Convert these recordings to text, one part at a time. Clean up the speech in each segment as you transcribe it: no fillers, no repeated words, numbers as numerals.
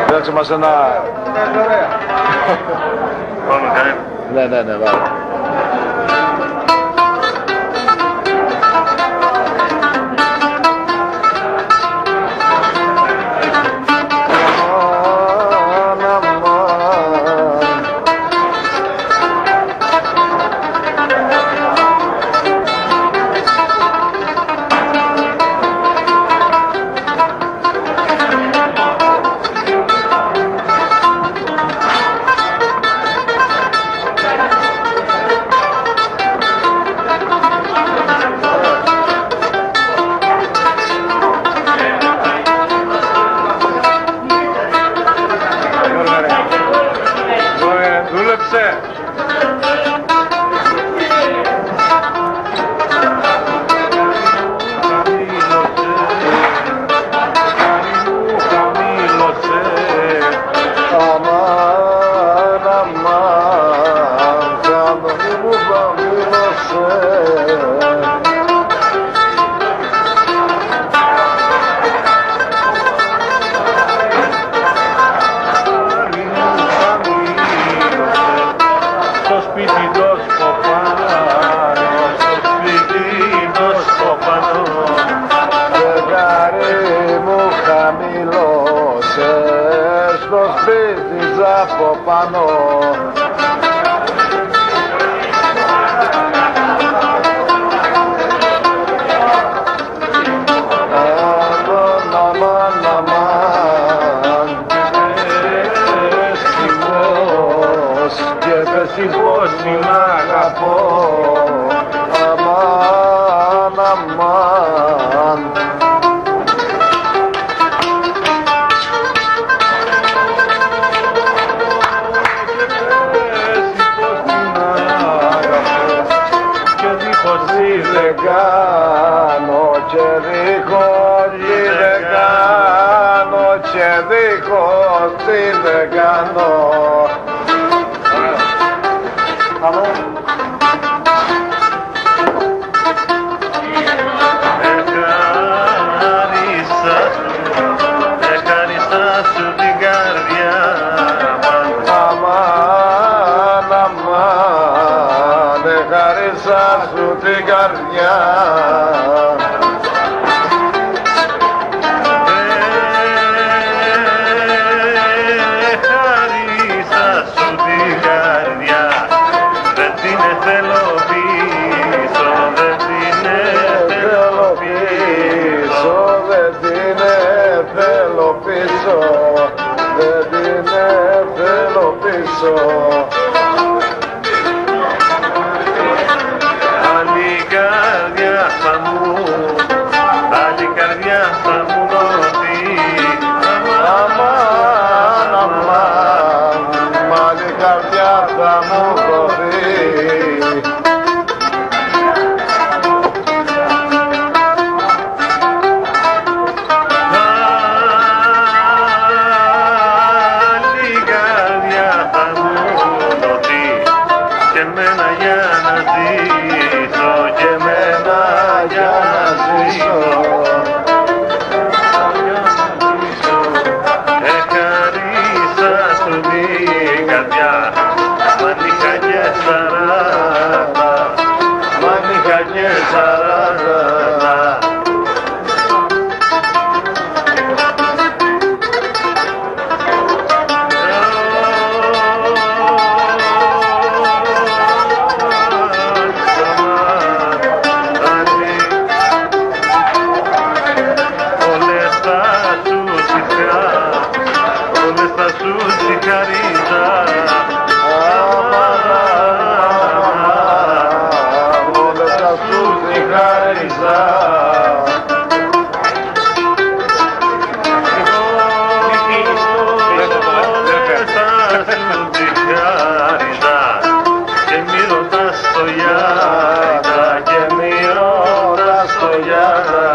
Δέξε μας ένα... Ναι, βάλε. Από πάνω και πες πως την αγαπώ. Αμάν, αμάν. Δεν κάνω και δίχως τι δεν κάνω και δίχως τι δεν κάνω. Ευχαριστά σου την καρδιά. καρδιά. Χάρισα σου την καρδιά, δεν την θέλω πίσω, δεν την θέλω πίσω, δεν την θέλω πίσω, δεν την θέλω πίσω. άλλη καρδιά θα μου, άλλη καρδιά θα μου δοθεί. Αμάν, αμάν, άλλη καρδιά θα μου δοθεί. Άλλη καρδιά θα μου δοθεί και εμένα για να ζήσω, και εμένα για να ζήσω. Εχαρίσα σου την καρδιά, μα είχα και 40, μα είχα και 40. Όλες θα σου συγχαρίζα. Όλες θα σου συγχαρίζα. Και μη ρωτάς το Γιάννα, και μη ρωτάς το Γιάννα.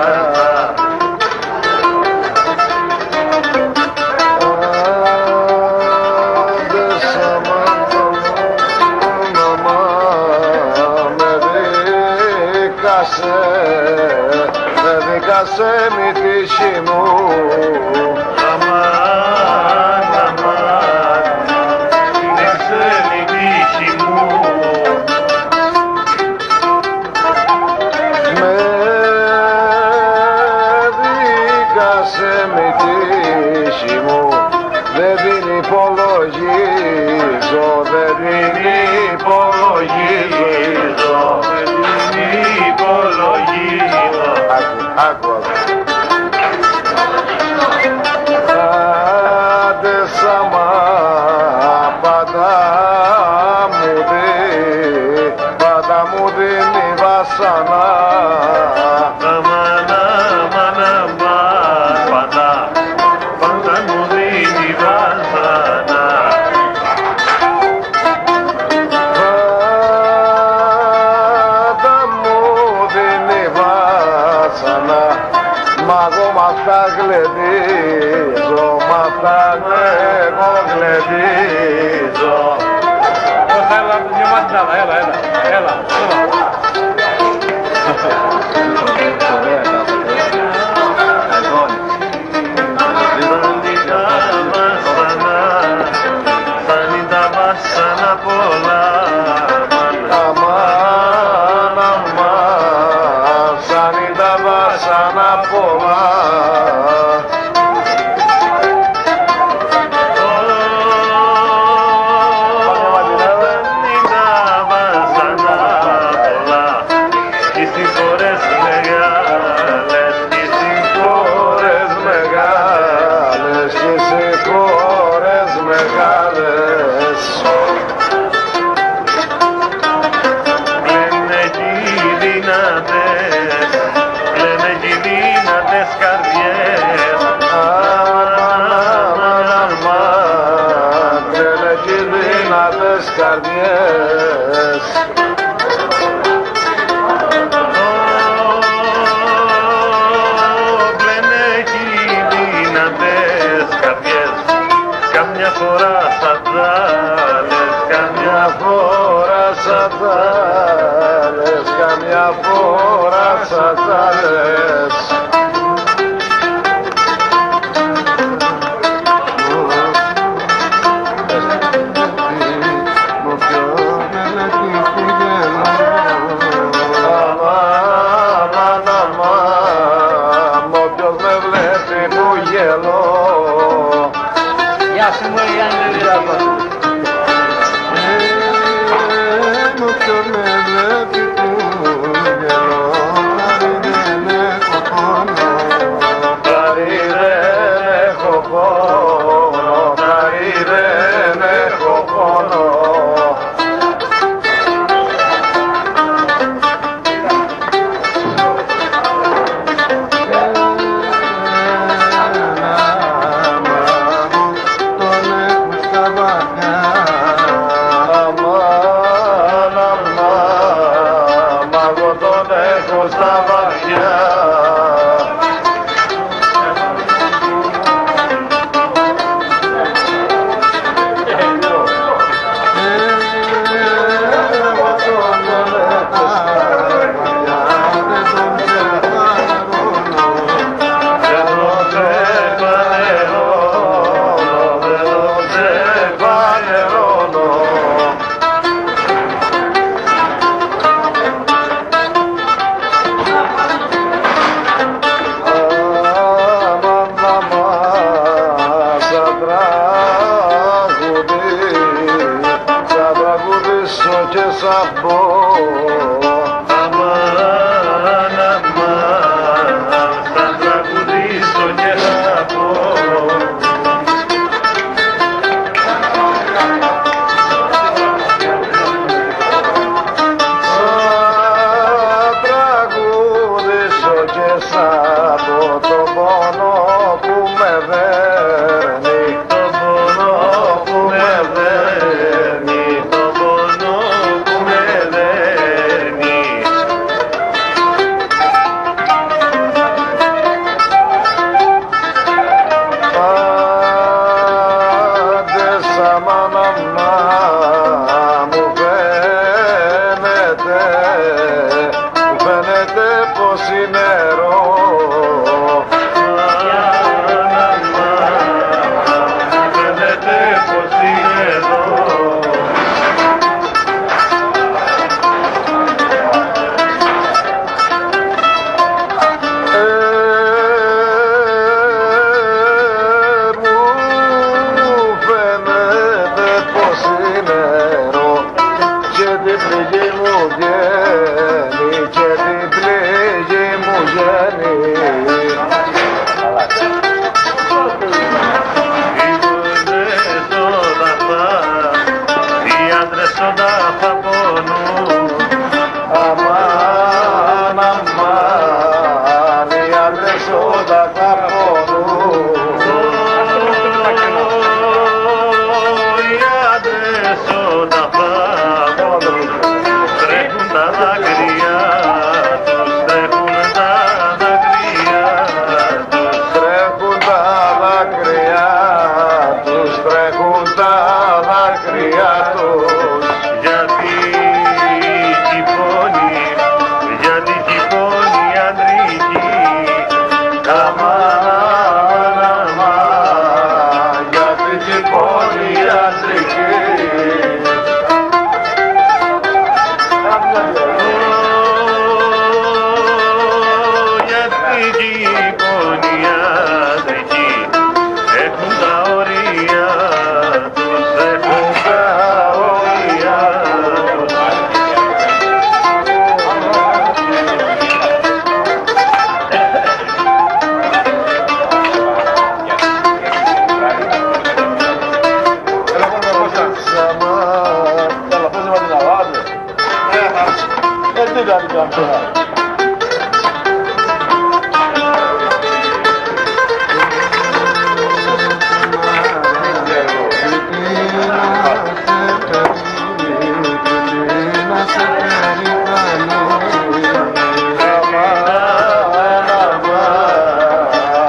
Με δίκασε μη τύχη μου. Αμάν, αμάν, δεν ξέρει τύχη μου. Με δίκασε μη τύχη μου. Δεν την υπολογίζω, δεν την υπολογίζω. Υπολογίζω. Άκου, άντε σαμά πάντα μου δίνει βασανά. Αμάν, αμάν, αμάν, πάντα μου δίνει βασανά. Μα εγώ μ' αυτά γλεντίζω, μ' αυτά εγώ γλεντίζω. Έλα, μια μάτια, έλα. Φτάνει τα βάσανα πολλά. Αμάν, αμάν, φτάνει τα βάσανα πολλά. Καρδιές. Πλένε έχει δυνατές καρδιές, καμιά φορά σαν τάλες, καμιά φορά σαν τάλες, καμιά φορά σαν τάλες. Αμάν, γελό. Γεια σου μωρή Ανδρέα. Όποιος με βλέπει του γελώ, δεν έχω πόνο. Δεν έχω πόνο, δεν έχω πόνο. Στα βαθιά και θα πω αμάν, αμάν, θα τραγουδήσω και θα πω. θα τραγουδήσω και θα πω το πόνο που με δέρνει, Το πόνο που με δέρνει, το πόνο που με δέρνει. Άντε σαν μάνα μου φαίνεται πως είναι νερό. Φαίνεται πως είναι εδώ. Μου φαίνεται πως είναι νερό και την πληγή μου βγαίνει, και την πληγή μου βγαίνει. Οι άντρες όλα θα πονούν. Αμάν, αμάν, οι άντρες όλα θα πονούν. Οι άντρες όλα θα πονούν. Τρέχουν τα δάκρυα τους, τρέχουν τα δάκρυα τους. Τρέχουν τα δάκρυα τους, τρέχουν τα δάκρυα τους. Γιατί χυπώνει, γιατί χυπώνει η ανδρική. Αμάν, αμάν, γιατί χυπώνει η αντρική. Γιατί χυπώνει η ανδρική. Έχουν τα όρια τους, έχουν τα όρια τους.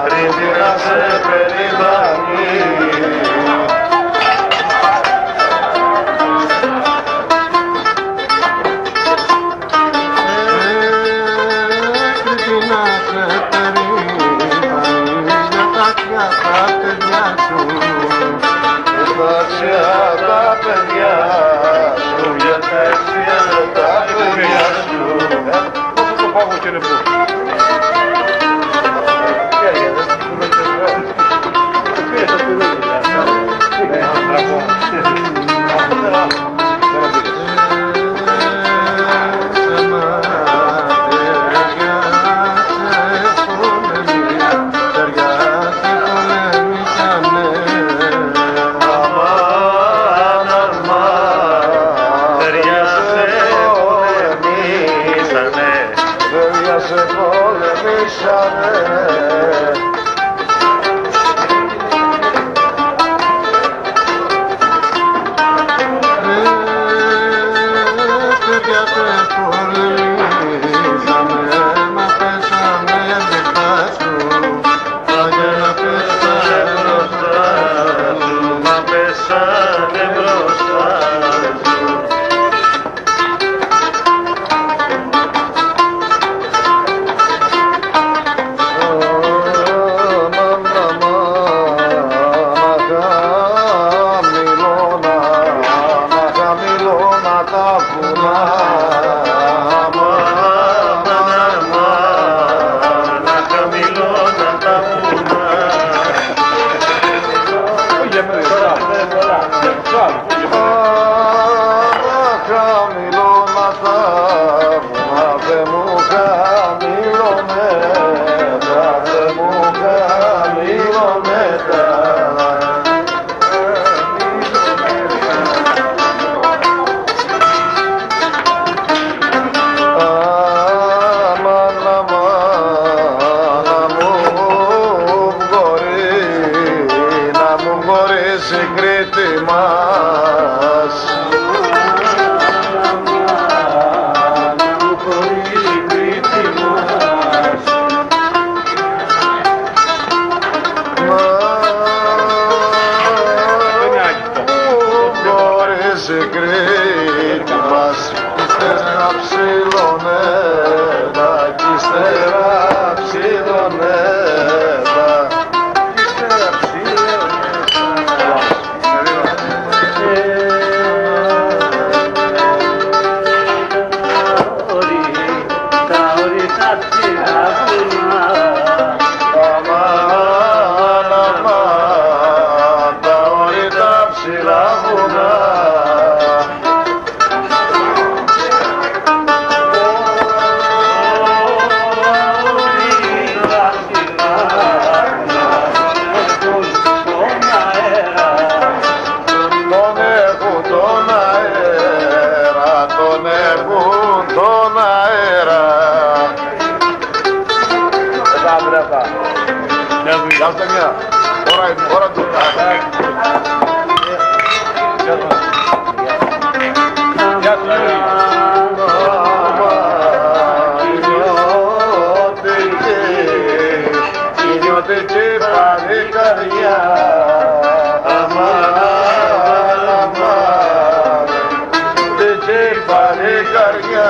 Πρέπει να σε περιβάλλει. Τα παιδιά σου, για τα αξία τα παιδιά σου. Πόσο το πάγο και είναι πού. Yeah, yeah, that's σπίτι μας. Χωρίς η Κρήτη μας ύστερα ψιλονέτα κι ύστερα ψιλονέτα. Γεια σας μια, ώρα του Γεια σου Γιώργη. Κοινιώτικη παλικαριά, αμάν, αμάν, τίκη παλικαριά.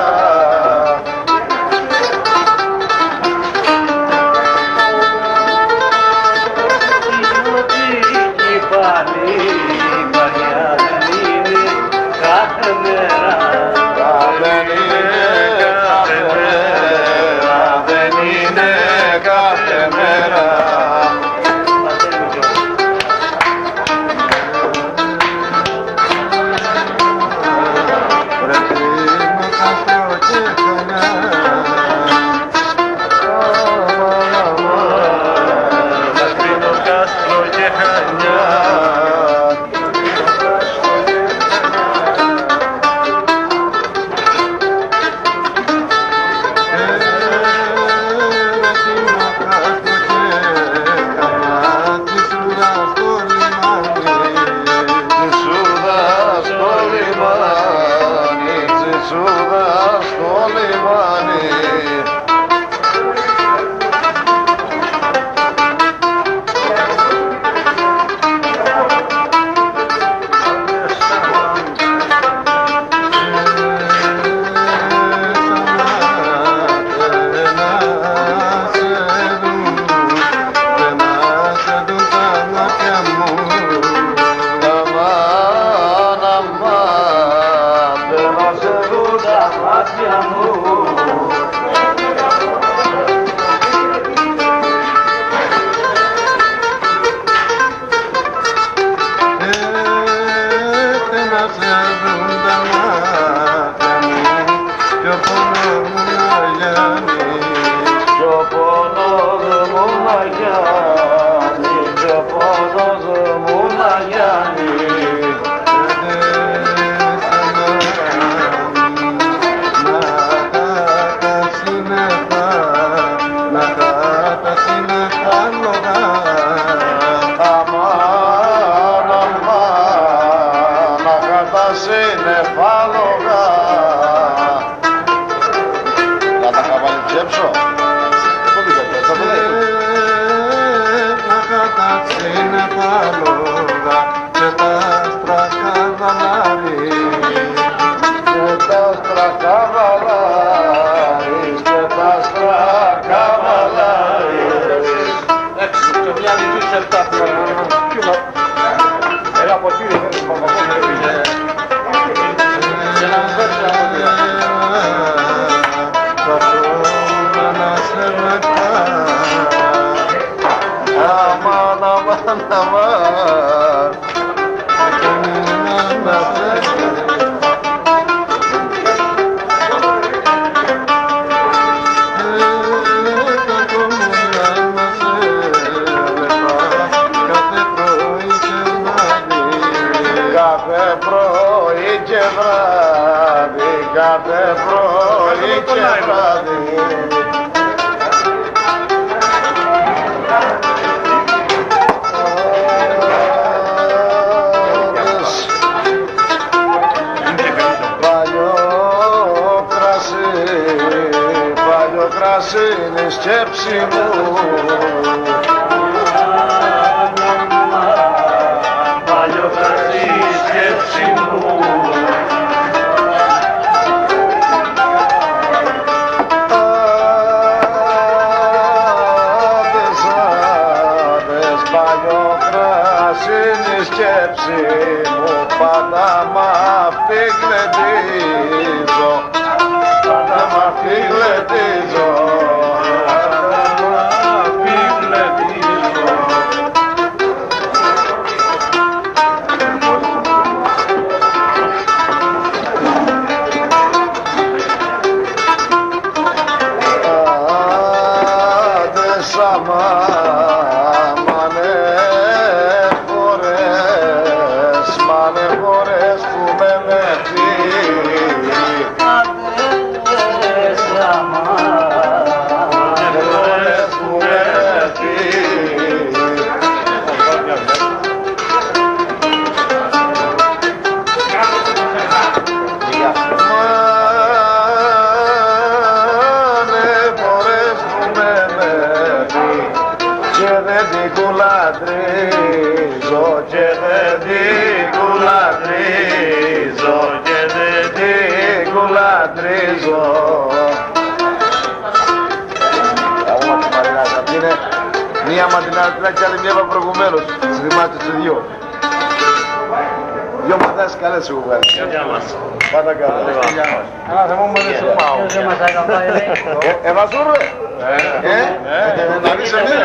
Κάθε πρωί και βράδυ σκέψη μου. Παλιωχτή σκέψη μου. Άντες παλιόκραση είναι η σκέψη μου, πάντα μ' αυτή γλεντίζω, πάντα μ' αυτή γλεντίζω. Μάνε φορές που με μετρεί, φορές που με μετρεί. Μάνε φορές που με μετρεί και δεν την κουλαντρίζω, και δεν την κουλαντρίζω, και δεν την κουλαντρίζω. Αυτή είναι μία ματινάρα και άλλη μία από προηγουμένως. Θυμάστε τους δυο. Δυο ματάς καλές σου βγάλει. Γεια μας. Πάντα καλά. Θα μου δεν σου πάω. Εβαζούρ ρε. Να δεις εμείς.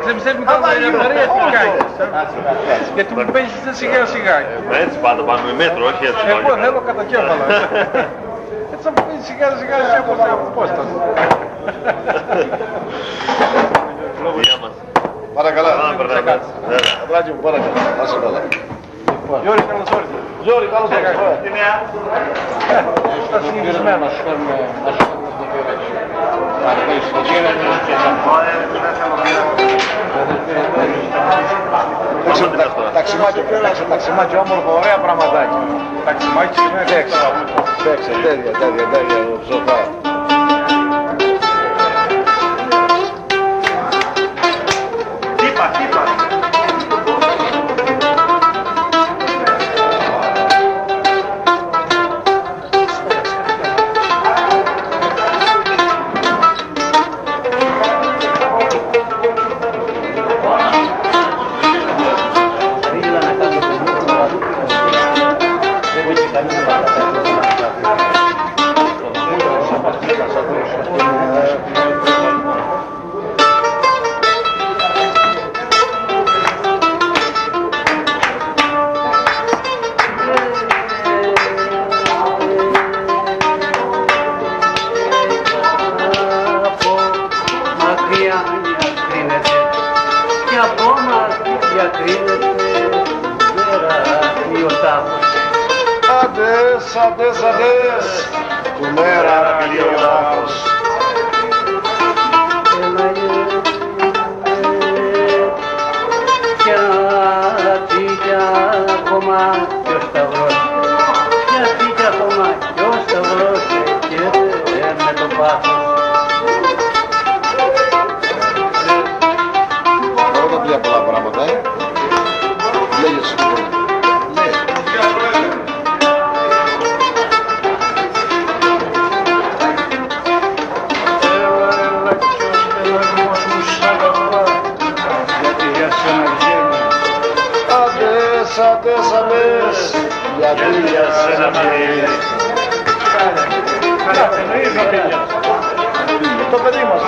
Ξεμιστεύει τα μαρία τι κάνεις. Γιατί μου παίζεις σιγά σιγά. Έτσι πάντα πάμε με μέτρο, όχι έτσι. Εγώ θέλω κατά κέφαλα. Έτσι θα μου παίζεις σιγά σιγά όπως απόσταση. Γεια μας. Παρακαλά. Περνάμε. Αδράκι μου, παρακαλά. Να σε καλά. Γιώργη, καλώς όρισες. Γιώργη, καλώς ήρθες. Τι νέα. Στα συνηθισμένα σου φέρνουμε να σου φέρνουμε στο πυρέξι. Ταξιμάκι, πέρασε ταξιμάκι όμορφο, ωραία πραγματάκια. Ταξιμάκι είναι Παίξε, τέτοια, ψοφά. Τύπα. Αντές, που μέρα βγει ο λάθος. Γιατί κι ακόμα κι ο Σταυρός, γιατί κι ακόμα κι ο Σταυρός και με το πάθος. Τώρα δεν πήγα πολλά πράγματα, λέγεσαι λοιπόν. Αντές, γιατί για σένα μιλείς. Το παιδί μας,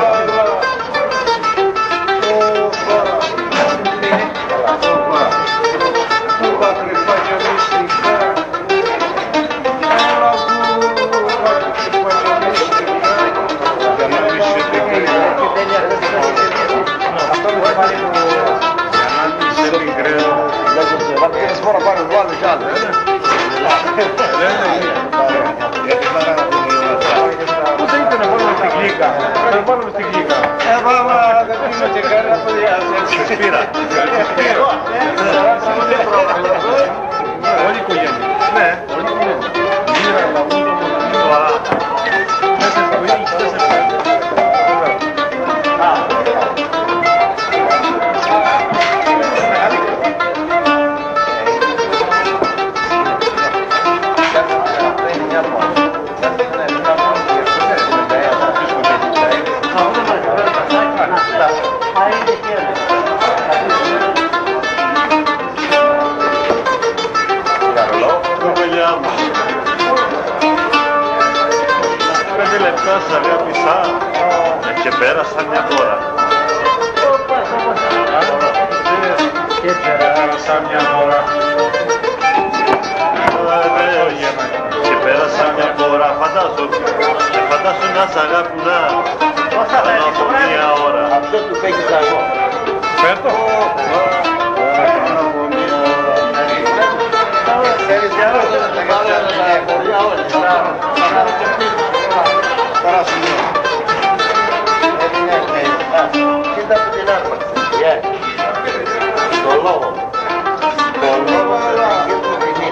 Πού δεν ήταν να βάλουμε στην κλίκα. Να βάλουμε στην κλίκα. δεν πίνω και κανένα παιδιά. Σπύρα. Όλη η οικογένεια. Ναι. Όλη η οικογένεια. Μοίρα, λαγού, πέρασα μια φορά. Και πέρασα μια φορά. Και πέρασα μια φορά, φαντάσου να σ' αγάπηνα πάνω από μια ώρα. Αυτό του παίγεις εγώ. Πέτω. Θέλεις κι άλλο. Τώρα σου λέω. Κοίτα που την άρπαξε. Το λόγο. Το λόγο και το θυμί.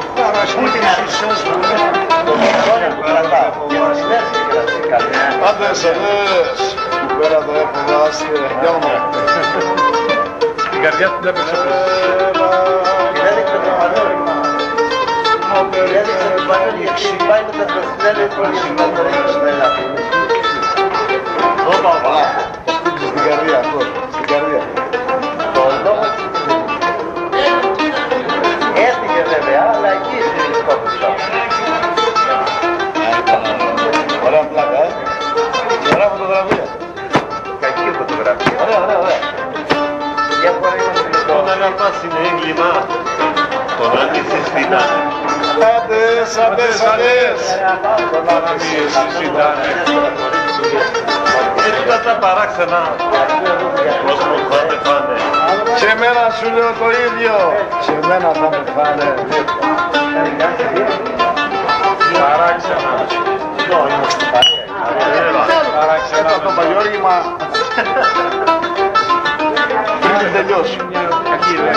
Το μισόνι που κρατάω. Και να συνέρθει και να σε κάνει. Άντε σε λες, πέρα το έφοβαστε, για όνομα. Την καρδιά του δεν έπαιξε απλώς. Και δεν έδειξε το πανόριμα. Δεν έδειξε το πανόριμα γιατί πάει με τα προστινέλη πολύ σημαντικά στην Ελλάδα. Όπα, όπα. Στην καρδιά αυτό, στην καρδιά. Το λόγο έφυγε βέβαια, αλλά εκεί στηρισκόταν. Ωραία πλάκα, ωραία φωτογραφία. Κακή φωτογραφία. Ωραία, ωραία, ωραία. Για φορά είμαστε με το... Το να αγαπάς είναι έγκλημα, το να μη συζητάνε. Άντες, άντες, άντες. Το να μην συζητάνε. Και τα παράξενα, κόσμος θα με φάνε. Και εμένα σου λέω το ίδιο. Και εμένα θα με φάνε. Παράξενα. Παράξενα. Έτα το παγιόργημα. Πριν τελειώσει. Έλα,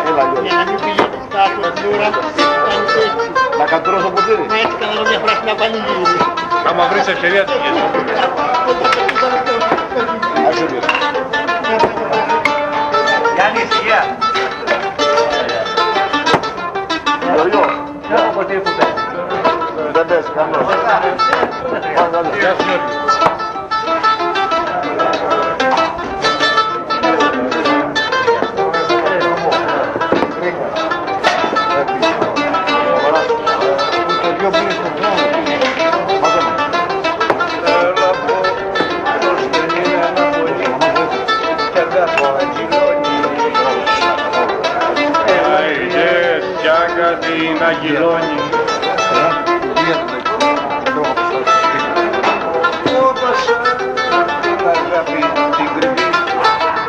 Γιώργο. Για να μην πηγαίνεις κάτω στην ουρά, κάνεις έτσι. Να κατουρώσω ποτήρι. Μα έτσι κάνω μια φορά στην απαλήγη. Άμα βρεις ευκαιρία του βγες. Άξε πήρε. Γιάννη, ησυχία. Γιώργο, Ξέρω ποτέ που πέφτει. δεν πες, κανός. Γεια σου, Γιώργη. Το πιο πριν στο χρόνο. Μάζαμε. Θέλω από πως δεν είναι ένα πολύ και δεν αγγυλώνει. Έλεγες πια κάτι να γυλώνει. Όπως την αγάπη την κρυβή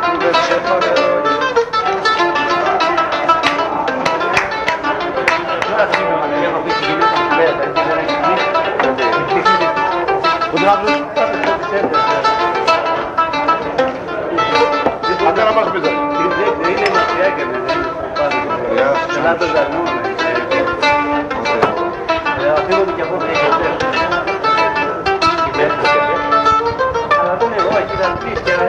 που δεν σε παρεώνει. Πού την άκουσες? Άντε να μας πείτε. Είναι μακριά και δεν είναι στο πάρει. Καλά το ζαρμούμε. Αφήνονται και από αυτό. Αλλά δεν εγώ, εκεί θα πεις και να